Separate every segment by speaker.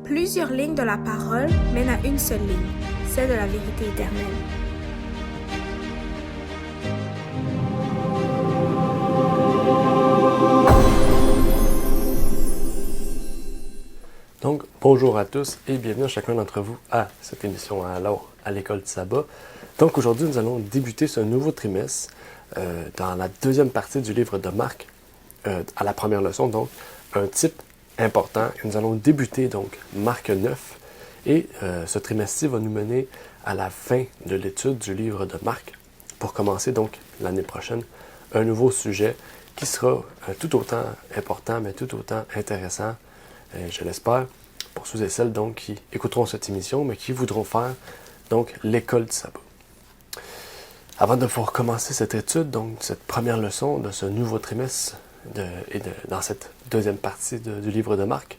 Speaker 1: Plusieurs lignes de la parole mènent à une seule ligne, celle de la vérité éternelle.
Speaker 2: Donc, bonjour à tous et bienvenue à chacun d'entre vous à cette émission alors à l'école du sabbat. Donc aujourd'hui, nous allons débuter ce nouveau trimestre dans la deuxième partie du livre de Marc, à la première leçon, donc un type important. Et nous allons débuter donc Marc 9 et ce trimestre-ci va nous mener à la fin de l'étude du livre de Marc pour commencer donc l'année prochaine un nouveau sujet qui sera tout autant important mais tout autant intéressant. Je l'espère, pour ceux et celles donc, qui écouteront cette émission, mais qui voudront faire donc l'école du sabbat. Avant de pouvoir commencer cette étude, donc cette première leçon de ce nouveau trimestre dans cette deuxième partie du livre de Marc,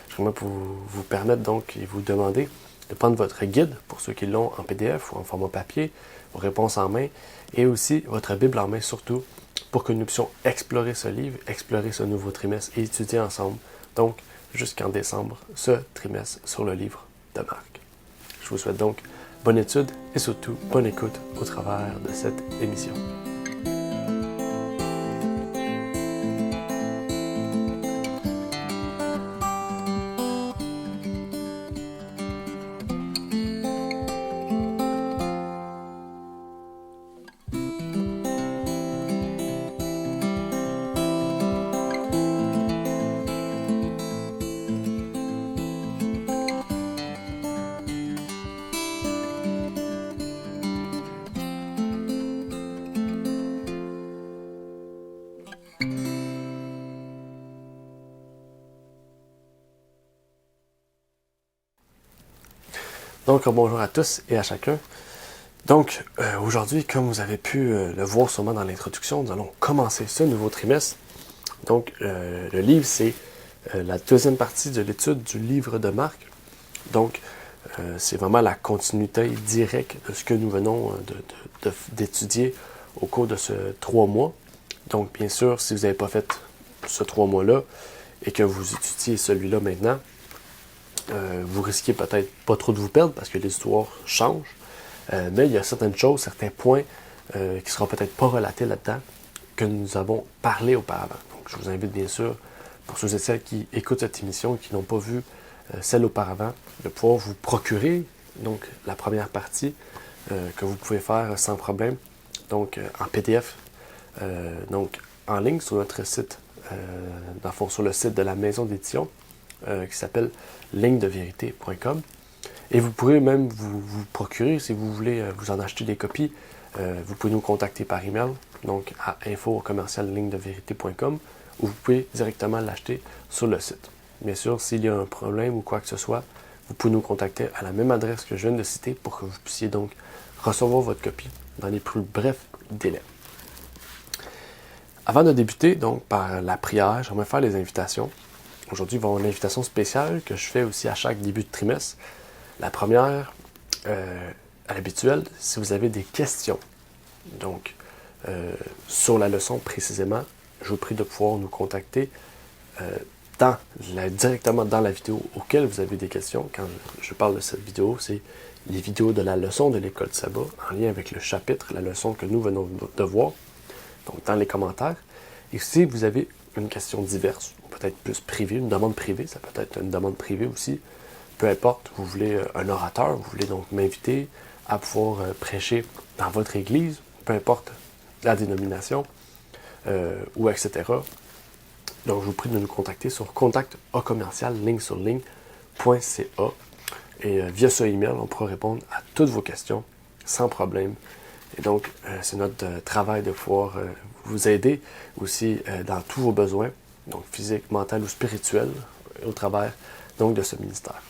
Speaker 2: j'aimerais vous permettre donc et vous demander de prendre votre guide, pour ceux qui l'ont en PDF ou en format papier, vos réponses en main, et aussi votre Bible en main surtout, pour que nous puissions explorer ce livre, explorer ce nouveau trimestre et étudier ensemble. Donc, jusqu'en décembre, ce trimestre sur le livre de Marc. Je vous souhaite donc bonne étude et surtout bonne écoute au travers de cette émission. Donc, bonjour à tous et à chacun. Donc, aujourd'hui, comme vous avez pu le voir sûrement dans l'introduction, nous allons commencer ce nouveau trimestre. Donc, le livre, c'est la deuxième partie de l'étude du livre de Marc. Donc, c'est vraiment la continuité directe de ce que nous venons d'étudier au cours de ce 3 mois. Donc, bien sûr, si vous n'avez pas fait ce 3 mois-là et que vous étudiez celui-là maintenant, vous risquez peut-être pas trop de vous perdre parce que l'histoire change, mais il y a certaines choses, certains points qui ne seront peut-être pas relatés là-dedans que nous avons parlé auparavant. Donc, je vous invite bien sûr, pour ceux et celles qui écoutent cette émission et qui n'ont pas vu celle auparavant, de pouvoir vous procurer donc la première partie que vous pouvez faire sans problème, donc en PDF, donc en ligne sur notre site, dans le fond, sur le site de la maison d'édition qui s'appelle lignedeverité.com. Et vous pourrez même vous procurer, si vous voulez vous en acheter des copies, vous pouvez nous contacter par email, donc à info@lignedeverité.com, ou vous pouvez directement l'acheter sur le site. Bien sûr, s'il y a un problème ou quoi que ce soit, vous pouvez nous contacter à la même adresse que je viens de citer pour que vous puissiez donc recevoir votre copie dans les plus brefs délais. Avant de débuter donc par la prière, j'aimerais faire les invitations. Aujourd'hui, il va y avoir une invitation spéciale que je fais aussi à chaque début de trimestre. La première, à l'habituel, si vous avez des questions, donc sur la leçon précisément, je vous prie de pouvoir nous contacter directement dans la vidéo auquel vous avez des questions. Quand je parle de cette vidéo, c'est les vidéos de la leçon de l'école du sabbat en lien avec le chapitre, la leçon que nous venons de voir, donc dans les commentaires. Et si vous avez une question diverse, ou peut-être plus privée, une demande privée, ça peut être une demande privée aussi, peu importe, vous voulez un orateur, vous voulez donc m'inviter à pouvoir prêcher dans votre église, peu importe la dénomination, ou etc. Donc, je vous prie de nous contacter sur contact@ligne-sur-ligne.ca et via ce email, on pourra répondre à toutes vos questions sans problème. Et donc, c'est notre travail de pouvoir vous aider aussi dans tous vos besoins, donc physique, mental ou spirituel, au travers donc de ce ministère.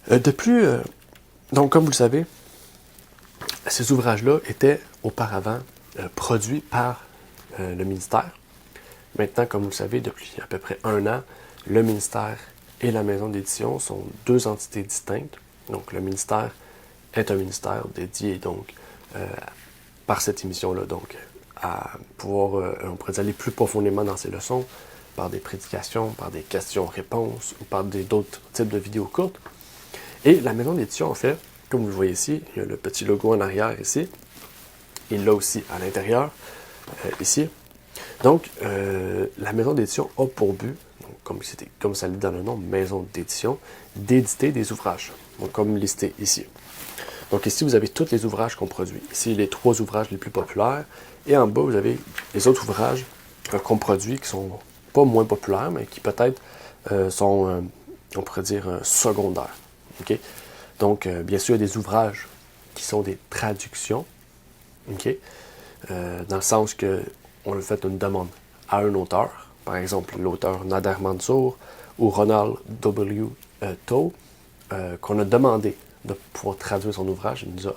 Speaker 2: De plus, donc comme vous le savez, ces ouvrages-là étaient auparavant produits par le ministère. Maintenant, comme vous le savez, depuis à peu près 1 an, le ministère et la maison d'édition sont deux entités distinctes. Donc, le ministère est un ministère dédié donc par cette émission-là, donc à pouvoir, on pourrait aller plus profondément dans ces leçons, par des prédications, par des questions-réponses ou par d'autres types de vidéos courtes. Et la maison d'édition, en fait, comme vous le voyez ici, il y a le petit logo en arrière ici. Il l'a aussi à l'intérieur, ici. Donc, la maison d'édition a pour but, donc, comme ça le dit dans le nom, maison d'édition, d'éditer des ouvrages, donc, comme listé ici. Donc ici, vous avez tous les ouvrages qu'on produit. Ici, les 3 ouvrages les plus populaires. Et en bas, vous avez les autres ouvrages qu'on produit qui sont pas moins populaires, mais qui peut-être sont, on pourrait dire, secondaires. Okay? Donc, bien sûr, il y a des ouvrages qui sont des traductions. Okay? Dans le sens qu'on a fait une demande à un auteur. Par exemple, l'auteur Nader Mansour ou Ronald W. Tow, qu'on a demandé de pouvoir traduire son ouvrage. Il nous a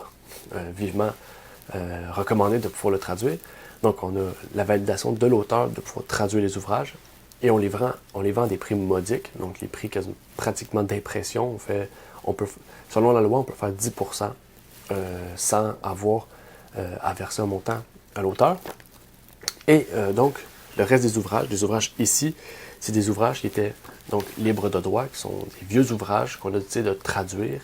Speaker 2: vivement recommandé de pouvoir le traduire. Donc, on a la validation de l'auteur de pouvoir traduire les ouvrages et on les vend à des prix modiques, donc les prix pratiquement d'impression. Selon la loi, on peut faire 10% sans avoir à verser un montant à l'auteur. Et donc, le reste des ouvrages ici, c'est des ouvrages qui étaient donc libres de droit, qui sont des vieux ouvrages qu'on a décidé de traduire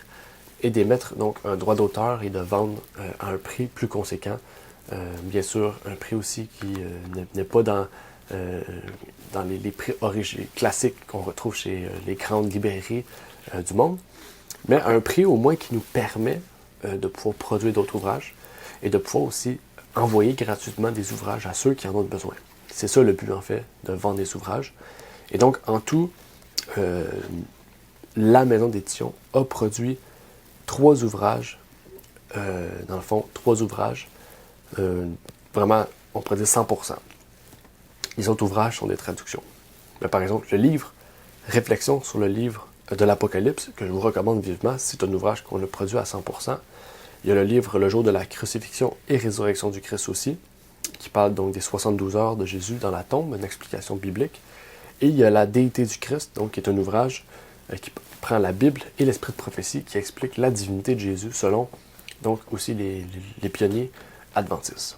Speaker 2: et d'émettre donc un droit d'auteur et de vendre à un prix plus conséquent. Bien sûr, un prix aussi qui n'est pas dans les prix classiques qu'on retrouve chez les grandes librairies du monde, mais à un prix au moins qui nous permet de pouvoir produire d'autres ouvrages et de pouvoir aussi envoyer gratuitement des ouvrages à ceux qui en ont besoin. C'est ça le but en fait, de vendre des ouvrages. Et donc en tout, la maison d'édition a produit 3 ouvrages, dans le fond, 3 ouvrages, vraiment, on pourrait dire 100%. Les autres ouvrages sont des traductions. Mais par exemple, le livre Réflexion sur le livre de l'Apocalypse, que je vous recommande vivement, c'est un ouvrage qu'on a produit à 100%. Il y a le livre Le jour de la crucifixion et résurrection du Christ aussi, qui parle donc des 72 heures de Jésus dans la tombe, une explication biblique. Et il y a La déité du Christ, donc qui est un ouvrage qui prend la Bible et l'esprit de prophétie qui explique la divinité de Jésus selon donc aussi les pionniers adventistes.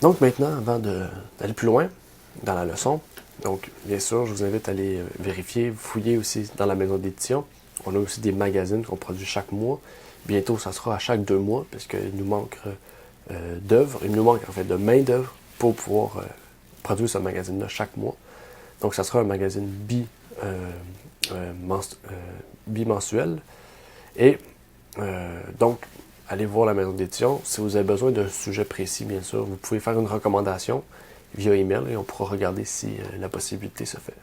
Speaker 2: Donc maintenant, avant d'aller plus loin dans la leçon, donc bien sûr, je vous invite à aller vérifier, fouiller aussi dans la maison d'édition. On a aussi des magazines qu'on produit chaque mois. Bientôt, ça sera à chaque 2 mois, puisqu'il nous manque d'œuvres, il nous manque en fait de main-d'œuvre pour pouvoir produire ce magazine-là chaque mois. Donc, ça sera un magazine bimensuel. Et donc, allez voir la maison d'édition. Si vous avez besoin d'un sujet précis, bien sûr, vous pouvez faire une recommandation via email et on pourra regarder si la possibilité se fait.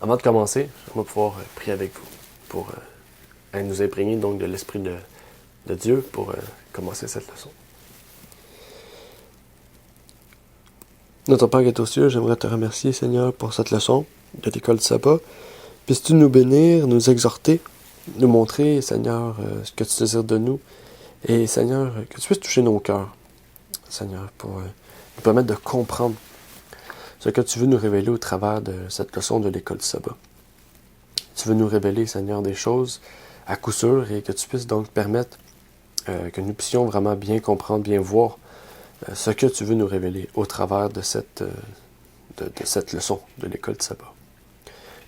Speaker 2: Avant de commencer, on va pouvoir prier avec vous pour nous imprégner donc de l'Esprit de Dieu pour commencer cette leçon. Notre Père qui est aux cieux, j'aimerais te remercier, Seigneur, pour cette leçon de l'école de sabbat. Puisses-tu nous bénir, nous exhorter, nous montrer, Seigneur, ce que tu désires de nous. Et, Seigneur, que tu puisses toucher nos cœurs, Seigneur, pour nous permettre de comprendre ce que tu veux nous révéler au travers de cette leçon de l'école du sabbat. Tu veux nous révéler, Seigneur, des choses à coup sûr et que tu puisses donc permettre que nous puissions vraiment bien comprendre, bien voir ce que tu veux nous révéler au travers de cette leçon de l'école du sabbat.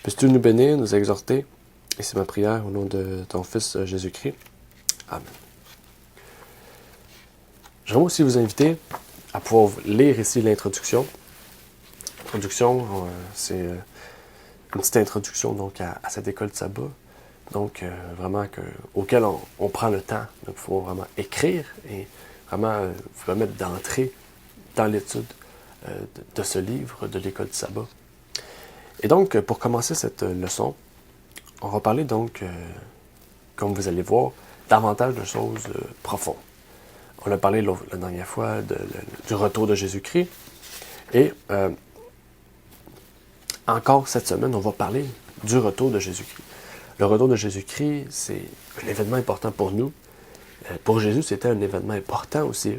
Speaker 2: Puisses-tu nous bénir, nous exhorter, et c'est ma prière au nom de ton Fils Jésus-Christ. Amen. J'aimerais aussi vous inviter à pouvoir lire ici l'introduction. L'introduction, c'est une petite introduction donc, à cette école de sabbat. Donc, vraiment, auquel on prend le temps de pouvoir vraiment écrire et vraiment vous permettre d'entrer dans l'étude de ce livre de l'école du sabbat. Et donc, pour commencer cette leçon, on va parler donc, comme vous allez voir, davantage de choses profondes. On a parlé la dernière fois du retour de Jésus-Christ. Et encore cette semaine, on va parler du retour de Jésus-Christ. Le retour de Jésus-Christ, c'est un événement important pour nous. Pour Jésus, c'était un événement important aussi,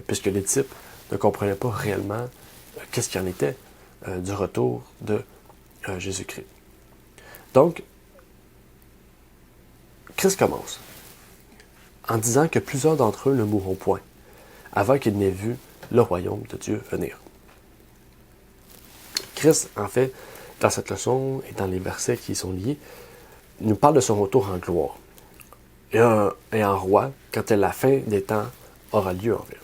Speaker 2: puisque les disciples ne comprenaient pas réellement qu'est-ce qu'il en était du retour de Jésus-Christ. Donc, Christ commence en disant que plusieurs d'entre eux ne mourront point avant qu'ils n'aient vu le royaume de Dieu venir. Christ, en fait, dans cette leçon et dans les versets qui y sont liés, nous parle de son retour en gloire et en roi quand la fin des temps aura lieu en fait.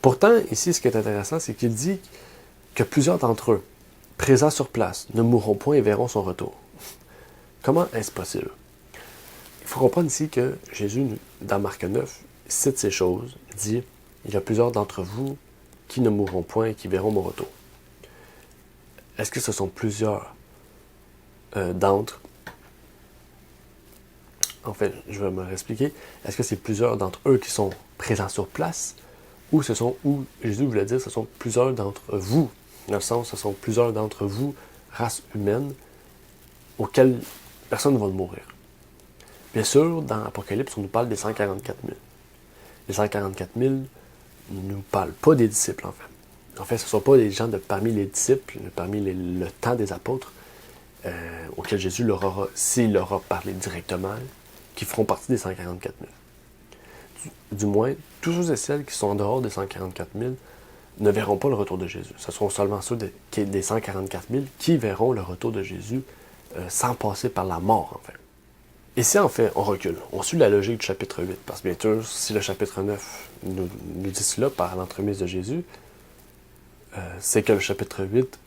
Speaker 2: Pourtant, ici, ce qui est intéressant, c'est qu'il dit que plusieurs d'entre eux, présents sur place, ne mourront point et verront son retour. Comment est-ce possible? Il faut comprendre ici que Jésus, dans Marc 9, cite ces choses, dit « Il y a plusieurs d'entre vous qui ne mourront point et qui verront mon retour. » Est-ce que ce sont plusieurs d'entre... En fait, je vais me réexpliquer. Est-ce que c'est plusieurs d'entre eux qui sont présents sur place ou Jésus voulait dire ce sont plusieurs d'entre vous, dans le sens ce sont plusieurs d'entre vous, race humaine, auxquelles personne ne va mourir. Bien sûr, dans l'Apocalypse, on nous parle des 144 000. Les 144 000 ne nous parlent pas des disciples, en fait. En fait, ce ne sont pas des gens parmi les disciples, parmi le temps des apôtres, auxquels Jésus s'il leur a parlé directement, qui feront partie des 144 000. Du moins, tous ceux et celles qui sont en dehors des 144 000 ne verront pas le retour de Jésus. Ce seront seulement ceux des 144 000 qui verront le retour de Jésus sans passer par la mort, en fait. Ici, en fait, on recule. On suit la logique du chapitre 8. Parce que bien sûr, si le chapitre 9 nous dit cela par l'entremise de Jésus, c'est que le chapitre 8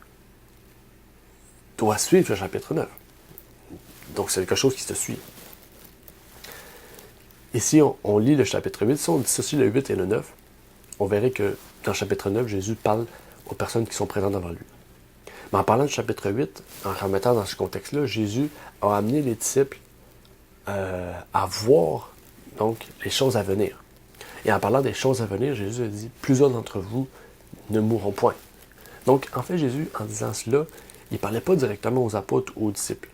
Speaker 2: doit suivre le chapitre 9. Donc, c'est quelque chose qui se suit. Ici, on lit le chapitre 8. Si on dissocie le 8 et le 9, on verrait que dans le chapitre 9, Jésus parle aux personnes qui sont présentes devant lui. Mais en parlant du chapitre 8, en remettant dans ce contexte-là, Jésus a amené les disciples à voir donc les choses à venir. Et en parlant des choses à venir, Jésus a dit « Plusieurs d'entre vous ne mourront point ». Donc, en fait, Jésus, en disant cela, il ne parlait pas directement aux apôtres ou aux disciples,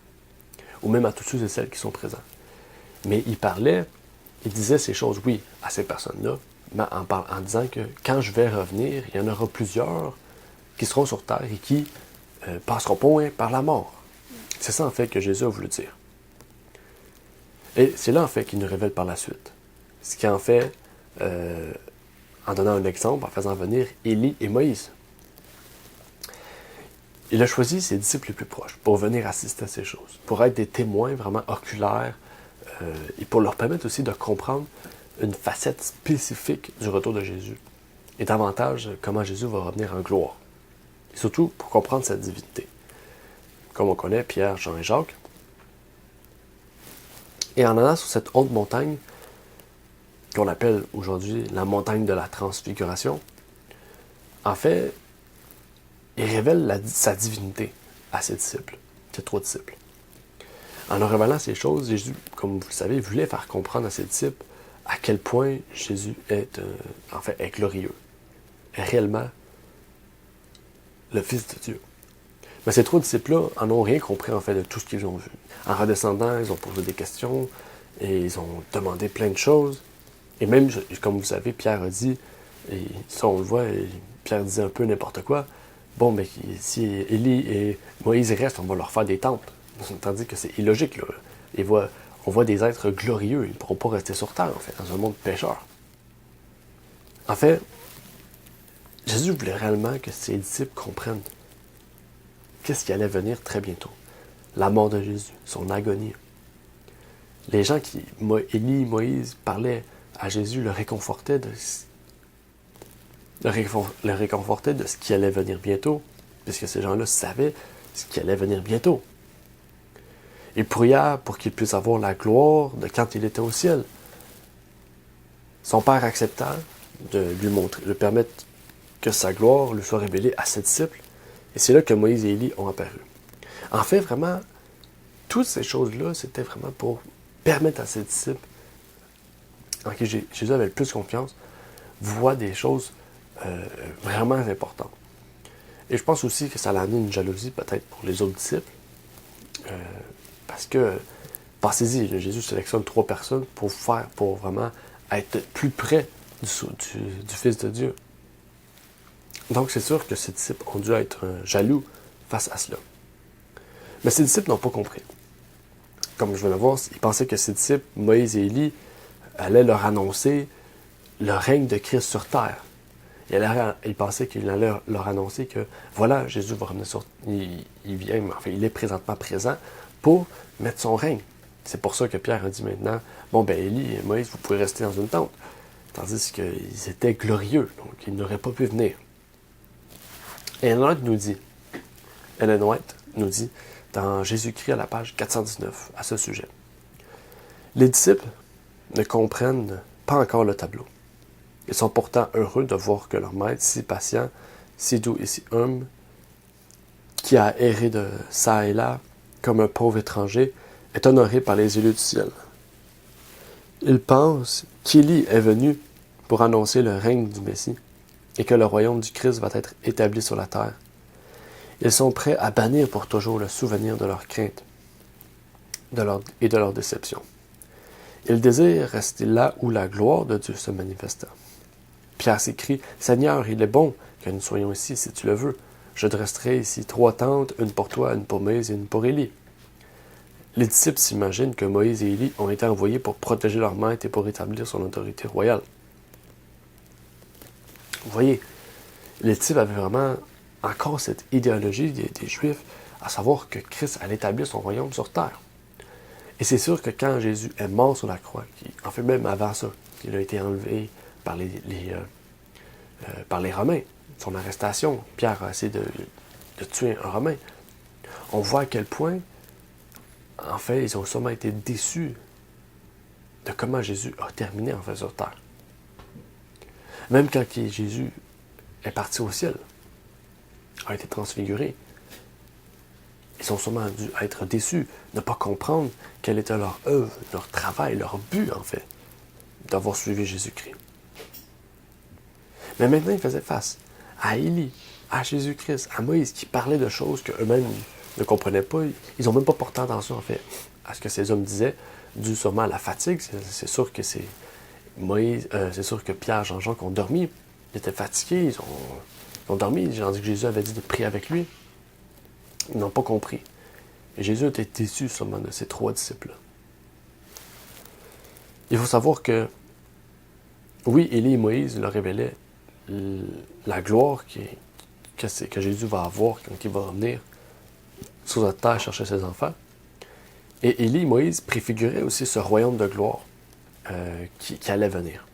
Speaker 2: ou même à tous ceux et celles qui sont présents. Mais il disait ces choses, oui, à ces personnes-là, mais en disant que quand je vais revenir, il y en aura plusieurs qui seront sur terre et qui passeront point par la mort. C'est ça, en fait, que Jésus a voulu dire. Et c'est là, en fait, qu'il nous révèle par la suite. Ce qui en fait, en donnant un exemple, en faisant venir Élie et Moïse. Il a choisi ses disciples les plus proches pour venir assister à ces choses, pour être des témoins vraiment oculaires et pour leur permettre aussi de comprendre une facette spécifique du retour de Jésus et davantage comment Jésus va revenir en gloire. Et surtout pour comprendre sa divinité. Comme on connaît Pierre, Jean et Jacques. Et en allant sur cette haute montagne, qu'on appelle aujourd'hui la montagne de la transfiguration, en fait, il révèle sa divinité à ses disciples, ses 3 disciples. En leur révélant ces choses, Jésus, comme vous le savez, voulait faire comprendre à ses disciples à quel point Jésus est glorieux, est réellement le Fils de Dieu. Mais ces 3 disciples-là en ont rien compris en fait de tout ce qu'ils ont vu. En redescendant, ils ont posé des questions et ils ont demandé plein de choses. Et même, comme vous savez, Pierre a dit, et ça on le voit, Pierre disait un peu n'importe quoi, bon, mais si Élie et Moïse restent, on va leur faire des tentes. Tandis que c'est illogique, là. On voit des êtres glorieux, ils ne pourront pas rester sur terre, en fait, dans un monde pécheur. En fait, Jésus voulait réellement que ses disciples comprennent qu'est-ce qui allait venir très bientôt. La mort de Jésus, son agonie. Les gens Élie, Moïse, parlaient à Jésus, le réconfortaient de ce qui allait venir bientôt, puisque ces gens-là savaient ce qui allait venir bientôt. Il pria pour qu'il puisse avoir la gloire de quand il était au ciel. Son Père accepta de lui permettre que sa gloire lui soit révélée à ses disciples. Et c'est là que Moïse et Élie ont apparu. En fait, vraiment, toutes ces choses-là, c'était vraiment pour permettre à ses disciples, en qui Jésus avait le plus confiance, voient des choses vraiment importantes. Et je pense aussi que ça a amené une jalousie peut-être pour les autres disciples. Parce que, pensez-y, Jésus sélectionne 3 personnes pour vraiment être plus près du Fils de Dieu. Donc c'est sûr que ces disciples ont dû être jaloux face à cela. Mais ces disciples n'ont pas compris. Comme je viens de le voir, ils pensaient que ces disciples, Moïse et Élie, allaient leur annoncer le règne de Christ sur terre. Il pensait qu'il allait leur annoncer que voilà, Jésus va revenir il vient, enfin, il est présentement présent pour mettre son règne. C'est pour ça que Pierre a dit maintenant, bon ben Élie et Moïse, vous pouvez rester dans une tente. Tandis qu'ils étaient glorieux, donc ils n'auraient pas pu venir. Et Ellen White nous dit, dans Jésus-Christ à la page 419, à ce sujet. Les disciples ne comprennent pas encore le tableau. Ils sont pourtant heureux de voir que leur maître, si patient, si doux et si humble, qui a erré de ça et là, comme un pauvre étranger, est honoré par les élus du ciel. Ils pensent qu'Élie est venu pour annoncer le règne du Messie et que le royaume du Christ va être établi sur la terre. Ils sont prêts à bannir pour toujours le souvenir de leur crainte et de leur déception. Ils désirent rester là où la gloire de Dieu se manifesta. Pierre s'écrie, « Seigneur, il est bon que nous soyons ici si tu le veux. Je dresserai ici 3 tentes, une pour toi, une pour Moïse et une pour Élie. » Les disciples s'imaginent que Moïse et Élie ont été envoyés pour protéger leur maître et pour établir son autorité royale. Vous voyez, les disciples avaient vraiment encore cette idéologie des Juifs, à savoir que Christ allait établir son royaume sur terre. Et c'est sûr que quand Jésus est mort sur la croix, en fait même avant ça, qu'il a été enlevé par les Romains, son arrestation, Pierre a essayé de tuer un Romain, on voit à quel point, en fait, ils ont sûrement été déçus de comment Jésus a terminé en fait sur terre. Même quand Jésus est parti au ciel, a été transfiguré, ils ont sûrement dû être déçus, ne pas comprendre quelle était leur œuvre, leur travail, leur but, en fait, d'avoir suivi Jésus-Christ. Mais maintenant, ils faisaient face à Élie, à Jésus-Christ, à Moïse, qui parlaient de choses qu'eux-mêmes ne comprenaient pas. Ils n'ont même pas porté attention, en fait, à ce que ces hommes disaient, dû sûrement à la fatigue. C'est sûr que c'est sûr que Pierre, Jean-Jacques ont dormi. Ils étaient fatigués, ils ont dormi. J'ai entendu que Jésus avait dit de prier avec lui. Ils n'ont pas compris. Et Jésus était déçu seulement de ces 3 disciples-là. Il faut savoir que, oui, Élie et Moïse leur révélaient la gloire que Jésus va avoir quand il va revenir sur la terre chercher ses enfants. Et Élie et Moïse préfiguraient aussi ce royaume de gloire qui allait venir.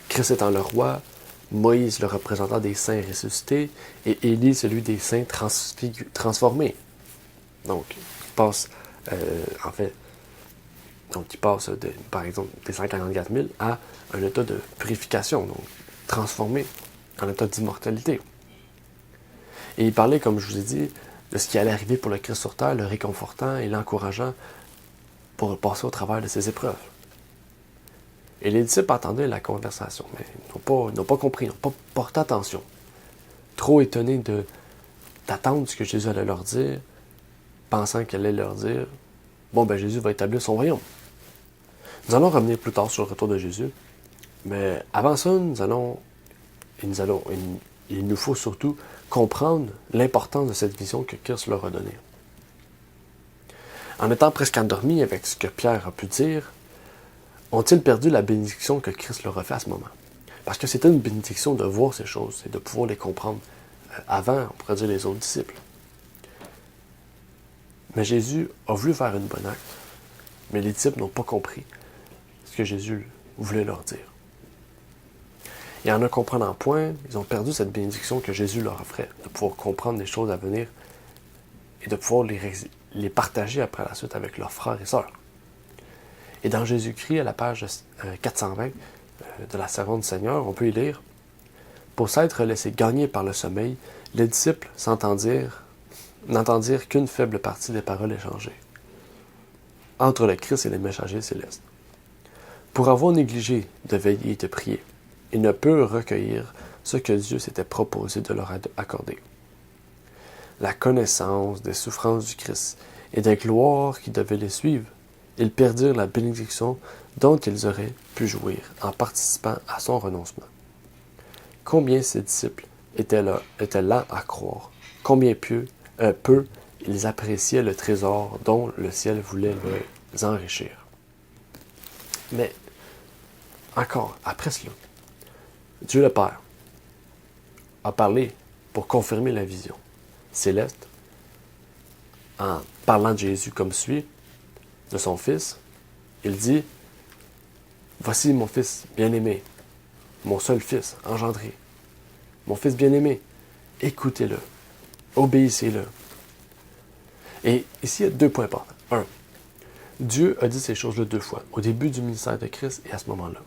Speaker 2: Christ étant le roi, Moïse le représentant des saints ressuscités, et Élie celui des saints transformés. Donc, il passe, par exemple, des 144 000 à un état de purification, donc transformé en état d'immortalité. Et il parlait, comme je vous ai dit, de ce qui allait arriver pour le Christ sur terre, le réconfortant et l'encourageant pour passer au travers de ces épreuves. Et les disciples entendaient la conversation, mais ils n'ont pas compris, ils n'ont pas porté attention. Trop étonnés d'attendre ce que Jésus allait leur dire, pensant qu'il allait leur dire, bon, ben Jésus va établir son royaume. Nous allons revenir plus tard sur le retour de Jésus, mais avant ça, il nous faut surtout comprendre l'importance de cette vision que Christ leur a donnée. En étant presque endormis avec ce que Pierre a pu dire, ont-ils perdu la bénédiction que Christ leur a fait à ce moment? Parce que c'était une bénédiction de voir ces choses et de pouvoir les comprendre avant, on pourrait dire, les autres disciples. Mais Jésus a voulu faire une bonne acte, mais les disciples n'ont pas compris ce que Jésus voulait leur dire. Et en ne comprenant point, ils ont perdu cette bénédiction que Jésus leur offrait, de pouvoir comprendre les choses à venir et de pouvoir les partager après la suite avec leurs frères et sœurs. Et dans Jésus-Christ, à la page 420 de la Servante du Seigneur, on peut y lire « Pour s'être laissés gagner par le sommeil, les disciples n'entendirent qu'une faible partie des paroles échangées entre le Christ et les messagers célestes. Pour avoir négligé de veiller et de prier, ils ne purent recueillir ce que Dieu s'était proposé de leur accorder. La connaissance des souffrances du Christ et des gloires qui devaient les suivre, ils perdirent la bénédiction dont ils auraient pu jouir en participant à son renoncement. Combien ces disciples étaient lents à croire, combien peu ils appréciaient le trésor dont le ciel voulait les enrichir. Mais, encore, après cela, Dieu le Père a parlé pour confirmer la vision céleste en parlant de Jésus comme suit, de son Fils. Il dit, « Voici mon Fils bien-aimé, mon seul Fils engendré, mon Fils bien-aimé, écoutez-le, obéissez-le. » Et ici, il y a 2 points importants. 1. Dieu a dit ces choses-là 2 fois, au début du ministère de Christ et à ce moment-là.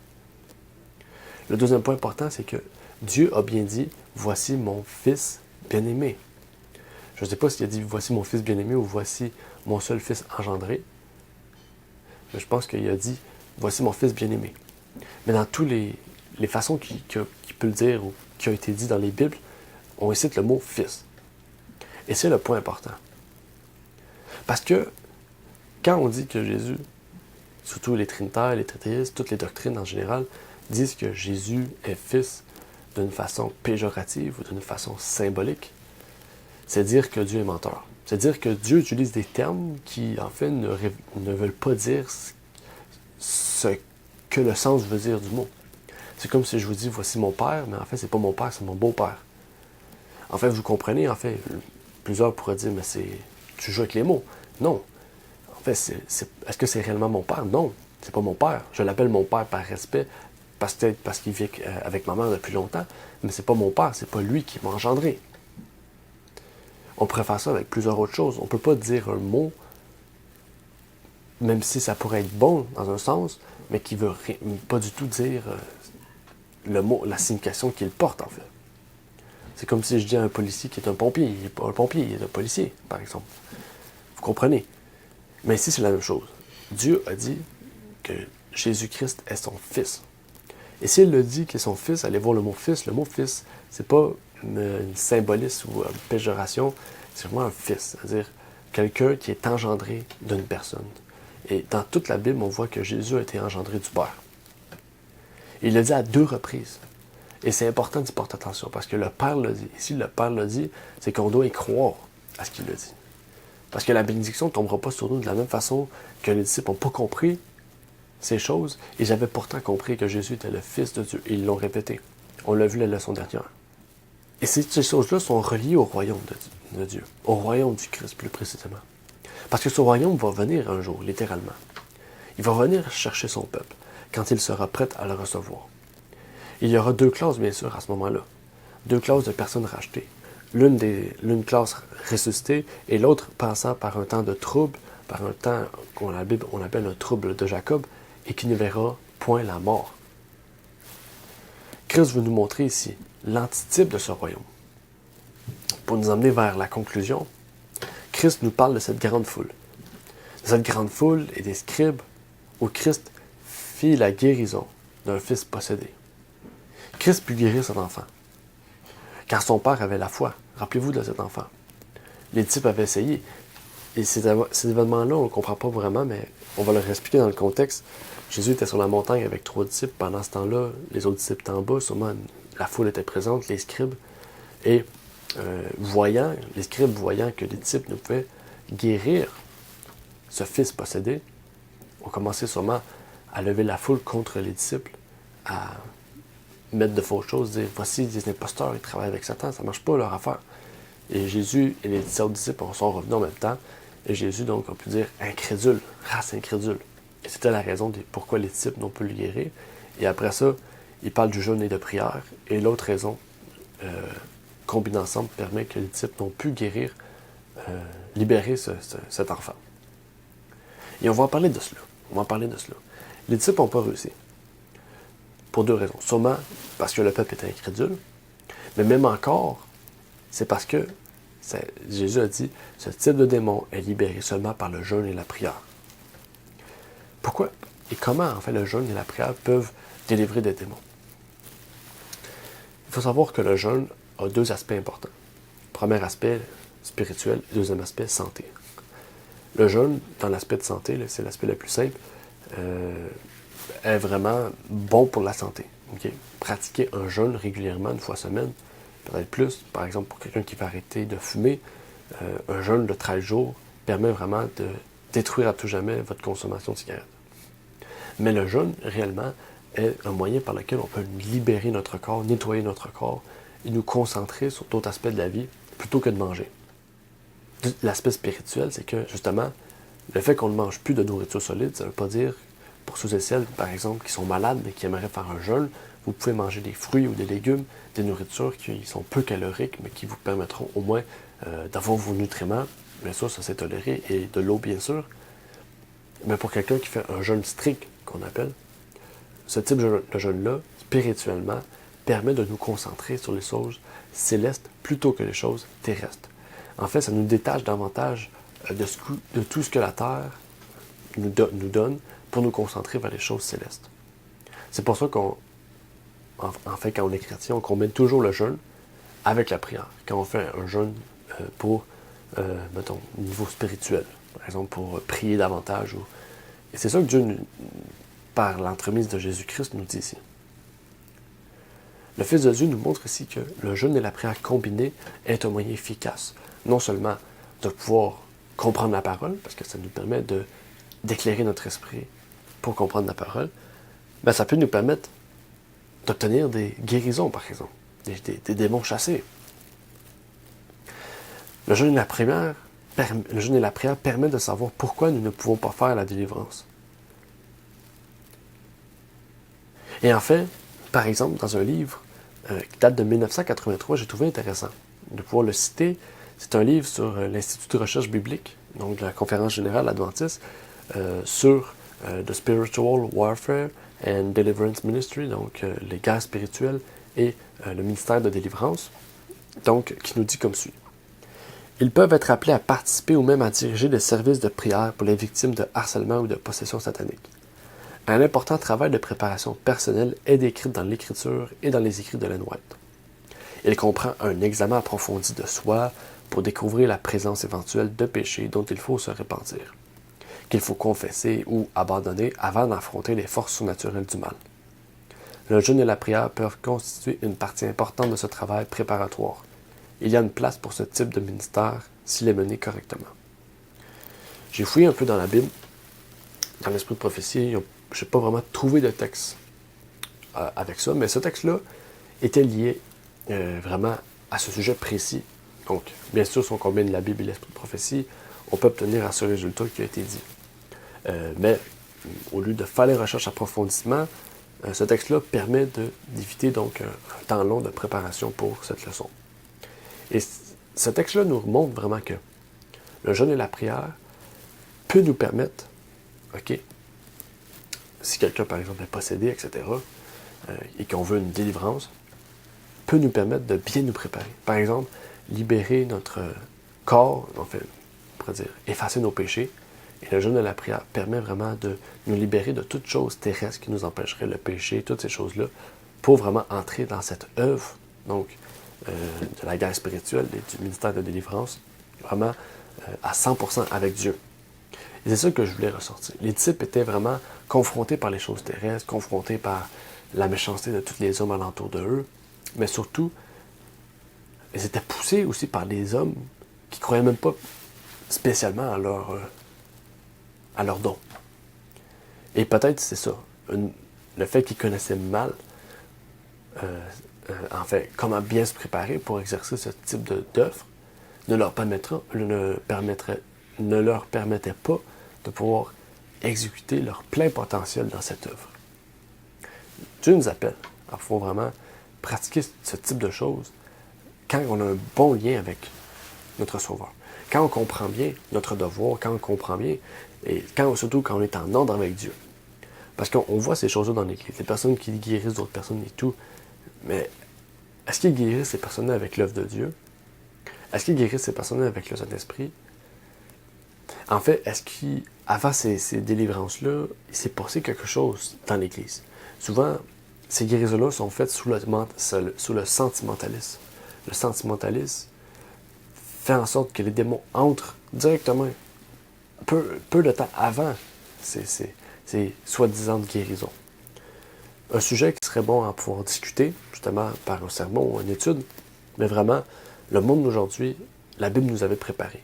Speaker 2: Le deuxième point important, c'est que Dieu a bien dit, « Voici mon Fils bien-aimé. » Je ne sais pas s'il a dit « Voici mon Fils bien-aimé » ou « Voici mon seul Fils engendré », mais je pense qu'il a dit « Voici mon Fils bien-aimé ». Mais dans toutes les façons qu'il peut le dire ou qui ont été dit dans les Bibles, on cite le mot « Fils ». Et c'est le point important. Parce que quand on dit que Jésus, surtout les trinitaires, les trithéistes, toutes les doctrines en général, disent que Jésus est Fils d'une façon péjorative ou d'une façon symbolique, c'est dire que Dieu est menteur. C'est dire que Dieu utilise des termes qui, en fait, ne veulent pas dire ce que le sens veut dire du mot. C'est comme si je vous dis « Voici mon père », mais en fait, c'est pas mon père, c'est mon beau-père. En fait, vous comprenez, en fait, plusieurs pourraient dire « Mais tu joues avec les mots ». Non. En fait, est-ce que c'est réellement mon père? Non, c'est pas mon père. Je l'appelle mon père par respect, peut-être parce qu'il vit avec ma mère depuis longtemps, mais c'est pas mon père, c'est pas lui qui m'a engendré. On pourrait faire ça avec plusieurs autres choses. On ne peut pas dire un mot, même si ça pourrait être bon dans un sens, mais qui ne veut pas du tout dire le mot, la signification qu'il porte en fait. C'est comme si je dis à un policier qui est un pompier. Il n'est pas un pompier, il est un policier, par exemple. Vous comprenez? Mais ici, c'est la même chose. Dieu a dit que Jésus-Christ est son Fils. Et s'il le dit qu'il est son Fils, allez voir le mot Fils. Le mot Fils, c'est pas une symbolisme ou une péjoration, c'est vraiment un Fils, c'est-à-dire quelqu'un qui est engendré d'une personne. Et dans toute la Bible, on voit que Jésus a été engendré du Père. Il l'a dit à 2 reprises. Et c'est important d'y porter attention, parce que le Père l'a dit. Ici, le Père l'a dit, c'est qu'on doit y croire à ce qu'il a dit. Parce que la bénédiction ne tombera pas sur nous de la même façon que les disciples n'ont pas compris ces choses, et j'avais pourtant compris que Jésus était le Fils de Dieu, et ils l'ont répété. On l'a vu la leçon dernière. Et ces choses-là sont reliées au royaume de Dieu, au royaume du Christ plus précisément. Parce que ce royaume va venir un jour, littéralement. Il va venir chercher son peuple, quand il sera prêt à le recevoir. Il y aura 2 classes, bien sûr, à ce moment-là. 2 classes de personnes rachetées. L'une classe ressuscitée et l'autre passant par un temps de trouble, par un temps qu'on appelle un trouble de Jacob, et qui ne verra point la mort. Christ veut nous montrer ici l'antitype de ce royaume. Pour nous emmener vers la conclusion, Christ nous parle de cette grande foule. De cette grande foule et des scribes où Christ fit la guérison d'un fils possédé. Christ put guérir cet enfant, car son père avait la foi. Rappelez-vous de cet enfant. Les disciples avaient essayé. Et ces événements-là, on ne comprend pas vraiment, mais on va leur expliquer dans le contexte. Jésus était sur la montagne avec 3 disciples. Pendant ce temps-là, les autres disciples étaient en bas. Sûrement, la foule était présente, les scribes. Et les scribes voyant que les disciples ne pouvaient guérir ce fils possédé, ont commencé sûrement à lever la foule contre les disciples, à mettre de fausses choses, dire « Voici des imposteurs, ils travaillent avec Satan, ça ne marche pas leur affaire. » Et Jésus et les autres disciples sont revenus en même temps. Et Jésus, donc, on peut dire incrédule, race incrédule. Et c'était la raison pourquoi les disciples n'ont pu le guérir. Et après ça, il parle du jeûne et de prière. Et l'autre raison, combinée ensemble, permet que les disciples n'ont pu guérir, libérer cet enfant. Et on va en parler de cela. Les disciples n'ont pas réussi. Pour 2 raisons. Sûrement parce que le peuple était incrédule, mais même encore, c'est parce que Jésus a dit « Ce type de démon est libéré seulement par le jeûne et la prière. » Pourquoi et comment, en fait, le jeûne et la prière peuvent délivrer des démons? Il faut savoir que le jeûne a 2 aspects importants. Premier aspect spirituel, deuxième aspect santé. Le jeûne, dans l'aspect de santé, c'est l'aspect le plus simple, est vraiment bon pour la santé. Okay? Pratiquer un jeûne régulièrement, 1 fois semaine, peut-être plus. Par exemple, pour quelqu'un qui va arrêter de fumer, un jeûne de 13 jours permet vraiment de détruire à tout jamais votre consommation de cigarettes. Mais le jeûne, réellement, est un moyen par lequel on peut libérer notre corps, nettoyer notre corps et nous concentrer sur d'autres aspects de la vie plutôt que de manger. L'aspect spirituel, c'est que, justement, le fait qu'on ne mange plus de nourriture solide, ça ne veut pas dire, pour ceux et celles, par exemple, qui sont malades et qui aimeraient faire un jeûne, vous pouvez manger des fruits ou des légumes, des nourritures qui sont peu caloriques, mais qui vous permettront au moins d'avoir vos nutriments. Bien sûr, ça c'est toléré, et de l'eau, bien sûr. Mais pour quelqu'un qui fait un jeûne strict, qu'on appelle, ce type de jeûne-là, spirituellement, permet de nous concentrer sur les choses célestes plutôt que les choses terrestres. En fait, ça nous détache davantage de tout ce que la terre nous donne pour nous concentrer vers les choses célestes. C'est pour ça quand on est chrétien, on combine toujours le jeûne avec la prière. Quand on fait un jeûne pour, mettons, niveau spirituel, par exemple, pour prier davantage. Et c'est ça que Dieu, par l'entremise de Jésus-Christ, nous dit ici. Le Fils de Dieu nous montre ici que le jeûne et la prière combinés est un moyen efficace, non seulement de pouvoir comprendre la parole, parce que ça nous permet d'éclairer notre esprit pour comprendre la parole, mais ça peut nous permettre d'obtenir des guérisons, par exemple, des démons chassés. Le jeûne et la prière permettent de savoir pourquoi nous ne pouvons pas faire la délivrance. Et en fait, par exemple, dans un livre qui date de 1983, j'ai trouvé intéressant de pouvoir le citer. C'est un livre sur l'Institut de recherche biblique, donc de la Conférence générale adventiste, sur The Spiritual Warfare and Deliverance Ministry, donc les guerres spirituelles et le ministère de délivrance, donc qui nous dit comme suit. Ils peuvent être appelés à participer ou même à diriger des services de prière pour les victimes de harcèlement ou de possession satanique. Un important travail de préparation personnelle est décrit dans l'Écriture et dans les écrits de Ellen White. Il comprend un examen approfondi de soi pour découvrir la présence éventuelle de péchés dont il faut se repentir, qu'il faut confesser ou abandonner avant d'affronter les forces surnaturelles du mal. Le jeûne et la prière peuvent constituer une partie importante de ce travail préparatoire. Il y a une place pour ce type de ministère s'il est mené correctement. J'ai fouillé un peu dans la Bible, dans l'Esprit de prophétie. Je n'ai pas vraiment trouvé de texte avec ça, mais ce texte-là était lié vraiment à ce sujet précis. Donc, bien sûr, si on combine la Bible et l'Esprit de prophétie, on peut obtenir à ce résultat qui a été dit. Mais au lieu de faire les recherches approfondissement, ce texte-là permet d'éviter donc un temps long de préparation pour cette leçon. Et ce texte-là nous montre vraiment que le jeûne et la prière peut nous permettre, si quelqu'un par exemple est possédé, etc., et qu'on veut une délivrance, peut nous permettre de bien nous préparer. Par exemple, libérer notre corps, en fait, on pourrait dire, effacer nos péchés. Et le jeûne et la prière permet vraiment de nous libérer de toutes choses terrestres qui nous empêcheraient le péché, toutes ces choses-là, pour vraiment entrer dans cette œuvre, donc, de la guerre spirituelle et du ministère de délivrance, vraiment à 100% avec Dieu. Et c'est ça que je voulais ressortir. Les disciples étaient vraiment confrontés par les choses terrestres, confrontés par la méchanceté de tous les hommes alentour d'eux, mais surtout, ils étaient poussés aussi par des hommes qui ne croyaient même pas spécialement à leur don. Et peut-être c'est ça, le fait qu'ils connaissaient mal en fait, comment bien se préparer pour exercer ce type d'œuvre ne leur permettait pas de pouvoir exécuter leur plein potentiel dans cette œuvre. Dieu nous appelle à pouvoir vraiment pratiquer ce type de choses quand on a un bon lien avec notre Sauveur. Quand on comprend bien notre devoir, quand on comprend bien, et surtout quand on est en ordre avec Dieu. Parce qu'on voit ces choses-là dans l'Église. Les personnes qui guérissent d'autres personnes et tout, mais est-ce qu'ils guérissent ces personnes-là avec l'œuvre de Dieu? Est-ce qu'ils guérissent ces personnes-là avec le Saint-Esprit? En fait, est-ce qu'avant ces délivrances-là, il s'est passé quelque chose dans l'Église? Souvent, ces guérisons-là sont faites sous le sentimentalisme. Le sentimentalisme fait en sorte que les démons entrent directement, peu de temps avant ces soi-disant guérisons. Un sujet qui serait bon à pouvoir discuter, justement, par un sermon ou une étude, mais vraiment, le monde d'aujourd'hui, la Bible nous avait préparé,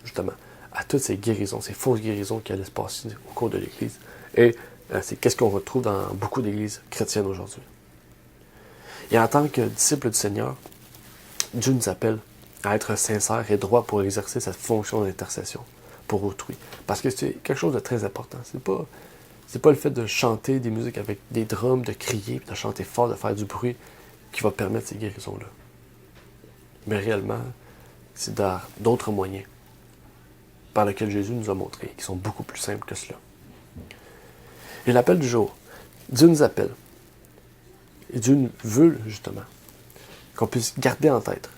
Speaker 2: justement, à toutes ces guérisons, ces fausses guérisons qui allaient se passer au cours de l'Église. Et c'est qu'est-ce qu'on retrouve dans beaucoup d'églises chrétiennes aujourd'hui. Et en tant que disciple du Seigneur, Dieu nous appelle à être sincères et droits pour exercer cette fonction d'intercession pour autrui. Parce que c'est quelque chose de très important. C'est pas le fait de chanter des musiques avec des drums, de crier, de chanter fort, de faire du bruit qui va permettre ces guérisons-là. Mais réellement, c'est d'autres moyens par lesquels Jésus nous a montré, qui sont beaucoup plus simples que cela. Et l'appel du jour, Dieu nous appelle. Et Dieu veut, justement, qu'on puisse garder en tête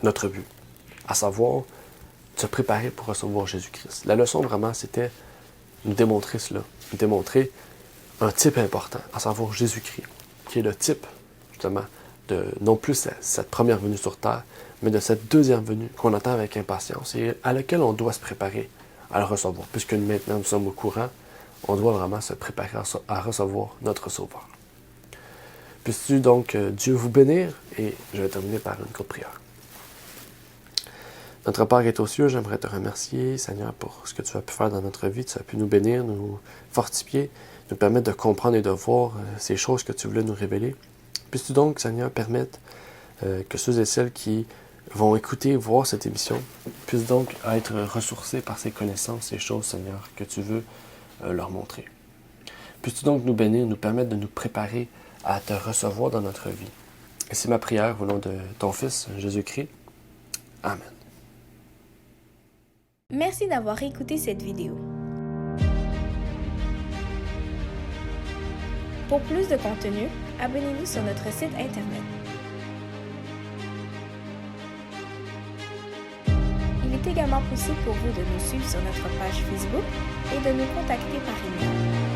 Speaker 2: notre but, à savoir se préparer pour recevoir Jésus-Christ. La leçon, vraiment, c'était nous démontrer cela, nous démontrer un type important, à savoir Jésus-Christ, qui est le type, justement, de non plus cette première venue sur terre, mais de cette deuxième venue qu'on attend avec impatience et à laquelle on doit se préparer à le recevoir. Puisque maintenant nous sommes au courant, on doit vraiment se préparer à recevoir notre Sauveur. Puisses-tu donc Dieu vous bénir, et je vais terminer par une courte prière. Notre Père qui est aux cieux, j'aimerais te remercier, Seigneur, pour ce que tu as pu faire dans notre vie. Tu as pu nous bénir, nous fortifier, nous permettre de comprendre et de voir ces choses que tu voulais nous révéler. Puisses-tu donc, Seigneur, permettre que ceux et celles qui vont écouter, voir cette émission, puissent donc être ressourcés par ces connaissances, ces choses, Seigneur, que tu veux leur montrer. Puisses-tu donc nous bénir, nous permettre de nous préparer à te recevoir dans notre vie. Et c'est ma prière au nom de ton Fils, Jésus-Christ. Amen.
Speaker 1: Merci d'avoir écouté cette vidéo. Pour plus de contenu, abonnez-vous sur notre site Internet. Il est également possible pour vous de nous suivre sur notre page Facebook et de nous contacter par email.